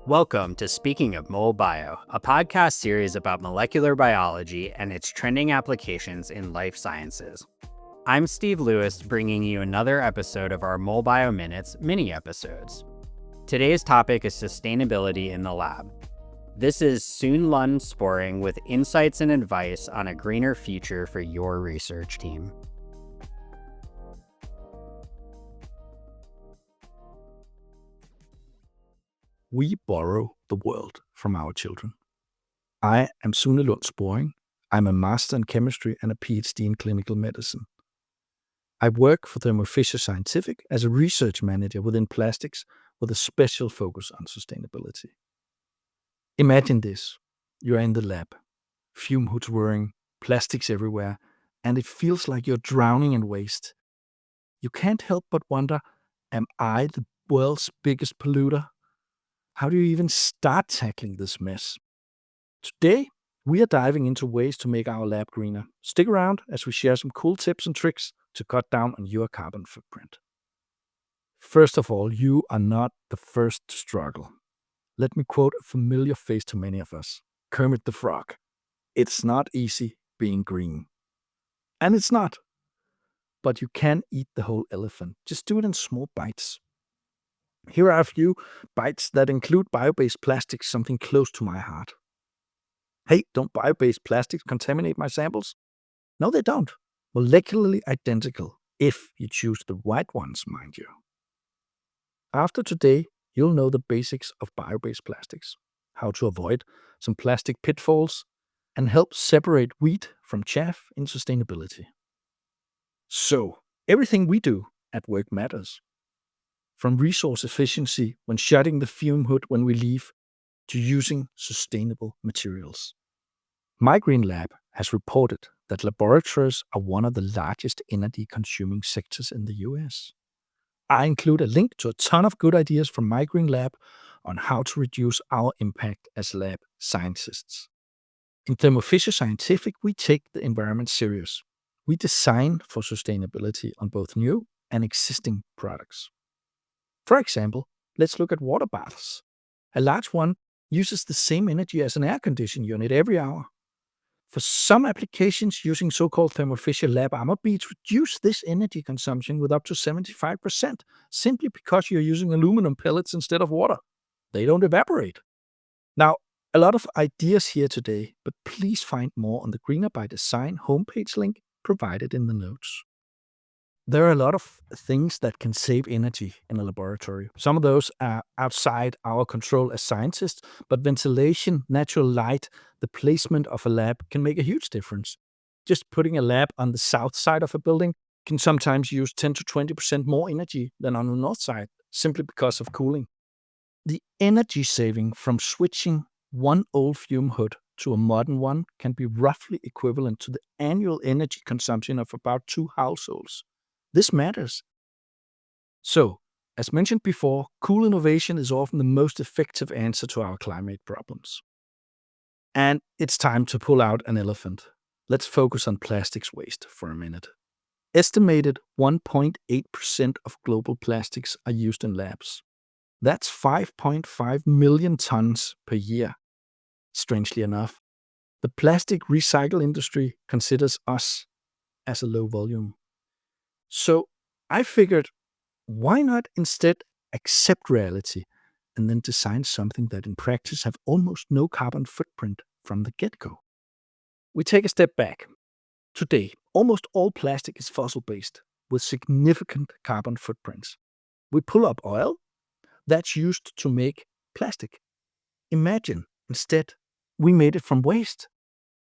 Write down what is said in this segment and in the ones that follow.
Welcome to Speaking of Molbio, a podcast series about molecular biology and its trending applications in life sciences. I'm Steve Lewis, bringing you another episode of our Molbio Minutes mini episodes. Today's topic is sustainability in the lab. This is Sune Lund Sporring with insights and advice on a greener future for your research team. We borrow the world from our children. I am Sune Lund Sporring. I'm a master in chemistry and a PhD in clinical medicine. I work for Thermo Scientific as a research manager within plastics with a special focus on sustainability. Imagine this. You're in the lab, fume hoods whirring, plastics everywhere, and it feels like you're drowning in waste. You can't help but wonder, am I the world's biggest polluter? How do you even start tackling this mess? Today, we are diving into ways to make our lab greener. Stick around as we share some cool tips and tricks to cut down on your carbon footprint. First of all, you are not the first to struggle. Let me quote a familiar face to many of us, Kermit the Frog. It's not easy being green. And it's not. But you can eat the whole elephant. Just do it in small bites. Here are a few bites that include bio-based plastics, something close to my heart. Hey, don't bio-based plastics contaminate my samples? No, they don't. Molecularly identical, if you choose the right ones, mind you. After today, you'll know the basics of bio-based plastics, how to avoid some plastic pitfalls, and help separate wheat from chaff in sustainability. So, everything we do at work matters. From resource efficiency when shutting the fume hood when we leave, to using sustainable materials. My Green Lab has reported that laboratories are one of the largest energy-consuming sectors in the US. I include a link to a ton of good ideas from My Green Lab on how to reduce our impact as lab scientists. In Thermo Scientific, we take the environment serious. We design for sustainability on both new and existing products. For example, let's look at water baths. A large one uses the same energy as an air conditioning unit every hour. For some applications, using so-called Thermo Fisher Lab armor beads reduce this energy consumption with up to 75%, simply because you're using aluminum pellets instead of water. They don't evaporate. Now, a lot of ideas here today, but please find more on the Greener by Design homepage link provided in the notes. There are a lot of things that can save energy in a laboratory. Some of those are outside our control as scientists, but ventilation, natural light, the placement of a lab can make a huge difference. Just putting a lab on the south side of a building can sometimes use 10 to 20% more energy than on the north side, simply because of cooling. The energy saving from switching one old fume hood to a modern one can be roughly equivalent to the annual energy consumption of about 2 households. This matters. So, as mentioned before, cool innovation is often the most effective answer to our climate problems. And it's time to pull out an elephant. Let's focus on plastics waste for a minute. Estimated 1.8% of global plastics are used in labs. That's 5.5 million tons per year. Strangely enough, the plastic recycle industry considers us as a low volume. So I figured, why not instead accept reality and then design something that in practice have almost no carbon footprint from the get-go? We take a step back. Today, almost all plastic is fossil-based with significant carbon footprints. We pull up oil that's used to make plastic. Imagine, instead, we made it from waste,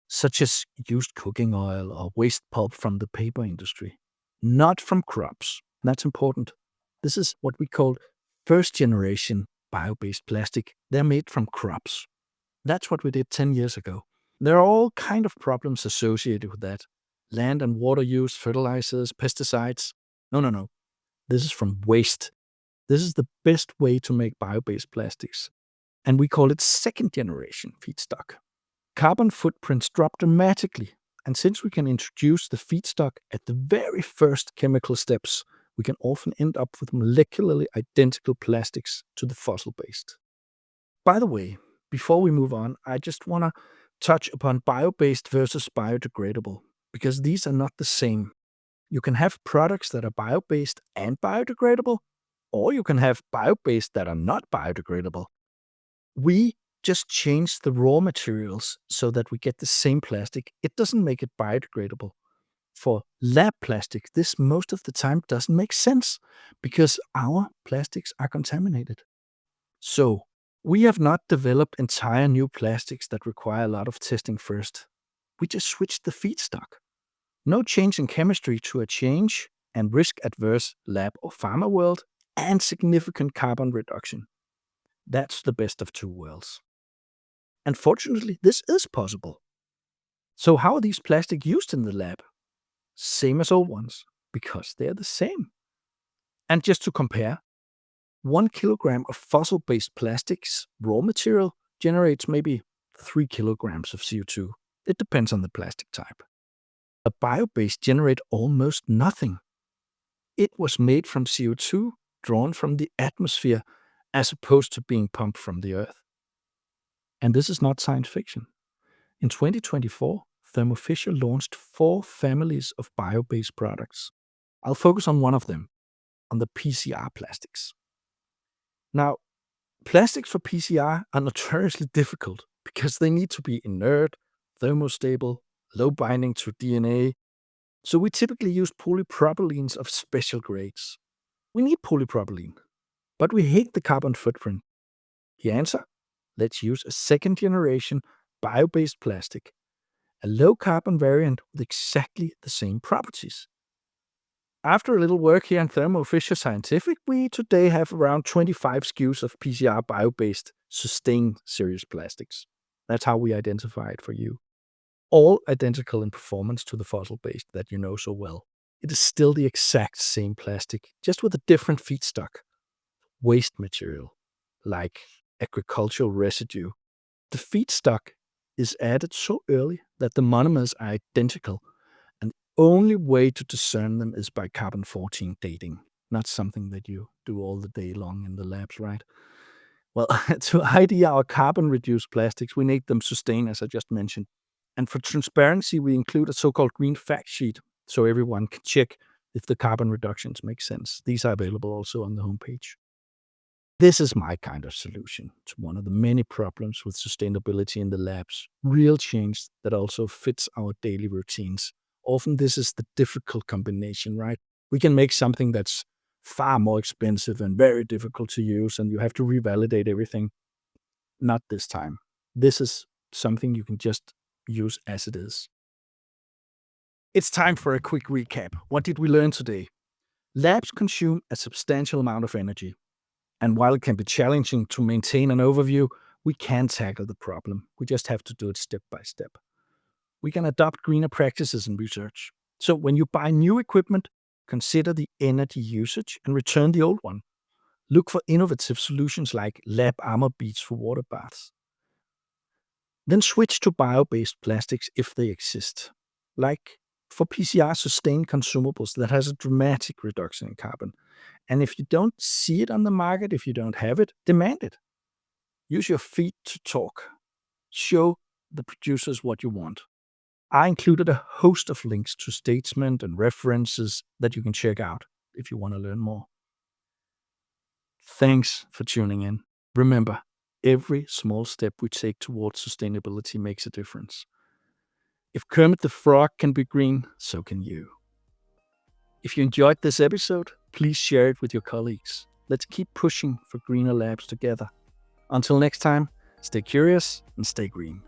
such as used cooking oil or waste pulp from the paper industry. Not from crops. That's important. This is what we call first-generation bio-based plastic. They're made from crops. That's what we did 10 years ago. There are all kinds of problems associated with that. Land and water use, fertilizers, pesticides. No. This is from waste. This is the best way to make bio-based plastics. And we call it second-generation feedstock. Carbon footprints drop dramatically. And since we can introduce the feedstock at the very first chemical steps, we can often end up with molecularly identical plastics to the fossil-based. By the way, before we move on, I just want to touch upon bio-based versus biodegradable, because these are not the same. You can have products that are bio-based and biodegradable, or you can have bio-based that are not biodegradable. We just change the raw materials so that we get the same plastic. It doesn't make it biodegradable. For lab plastic, this most of the time doesn't make sense because our plastics are contaminated. So, we have not developed entire new plastics that require a lot of testing first. We just switched the feedstock. No change in chemistry to a change and risk adverse lab or pharma world, and significant carbon reduction. That's the best of two worlds. And fortunately, this is possible. So, how are these plastics used in the lab? Same as old ones, because they're the same. And just to compare, 1 kilogram of fossil based plastics raw material generates maybe 3 kilograms of CO2. It depends on the plastic type. A bio-based generates almost nothing. It was made from CO2 drawn from the atmosphere as opposed to being pumped from the earth. And this is not science fiction. In 2024, Thermo Fisher launched 4 families of bio-based products. I'll focus on one of them, on the PCR plastics. Now, plastics for PCR are notoriously difficult because they need to be inert, thermostable, low binding to DNA. So we typically use polypropylenes of special grades. We need polypropylene, but we hate the carbon footprint. The answer? Let's use a second generation bio-based plastic, a low carbon variant with exactly the same properties. After a little work here in Thermo Fisher Scientific, we today have around 25 SKUs of PCR bio-based sustained series plastics. That's how we identify it for you. All identical in performance to the fossil-based that you know so well. It is still the exact same plastic, just with a different feedstock. Waste material, like agricultural residue. The feedstock is added so early that the monomers are identical, and the only way to discern them is by carbon-14 dating. Not something that you do all the day long in the labs, right? Well, to ID our carbon-reduced plastics, we need them sustained, as I just mentioned. And for transparency, we include a so-called green fact sheet, so everyone can check if the carbon reductions make sense. These are available also on the homepage. This is my kind of solution to one of the many problems with sustainability in the labs. Real change that also fits our daily routines. Often this is the difficult combination, right? We can make something that's far more expensive and very difficult to use, and you have to revalidate everything. Not this time. This is something you can just use as it is. It's time for a quick recap. What did we learn today? Labs consume a substantial amount of energy. And while it can be challenging to maintain an overview, we can tackle the problem. We just have to do it step by step. We can adopt greener practices in research. So when you buy new equipment, consider the energy usage and return the old one. Look for innovative solutions like lab armor beads for water baths. Then switch to bio-based plastics if they exist, like for PCR sustained consumables that has a dramatic reduction in carbon. And if you don't see it on the market, if you don't have it, demand it. Use your feet to talk. Show the producers what you want. I included a host of links to statements and references that you can check out if you want to learn more. Thanks for tuning in. Remember, every small step we take towards sustainability makes a difference. If Kermit the Frog can be green, so can you. If you enjoyed this episode, please share it with your colleagues. Let's keep pushing for greener labs together. Until next time, stay curious and stay green.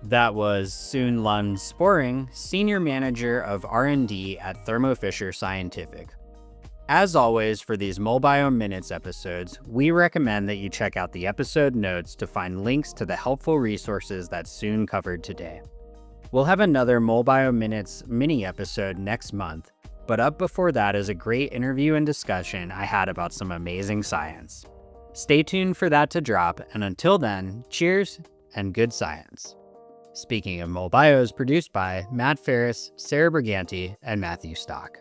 That was Sune Lund Sporring, Senior Manager of R&D at Thermo Fisher Scientific. As always, for these Molbio Minutes episodes, we recommend that you check out the episode notes to find links to the helpful resources that Sune covered today. We'll have another Molbio Minutes mini episode next month, but up before that is a great interview and discussion I had about some amazing science. Stay tuned for that to drop, and until then, cheers and good science. Speaking of Molbio is produced by Matt Ferris, Sarah Briganti, and Matthew Stock.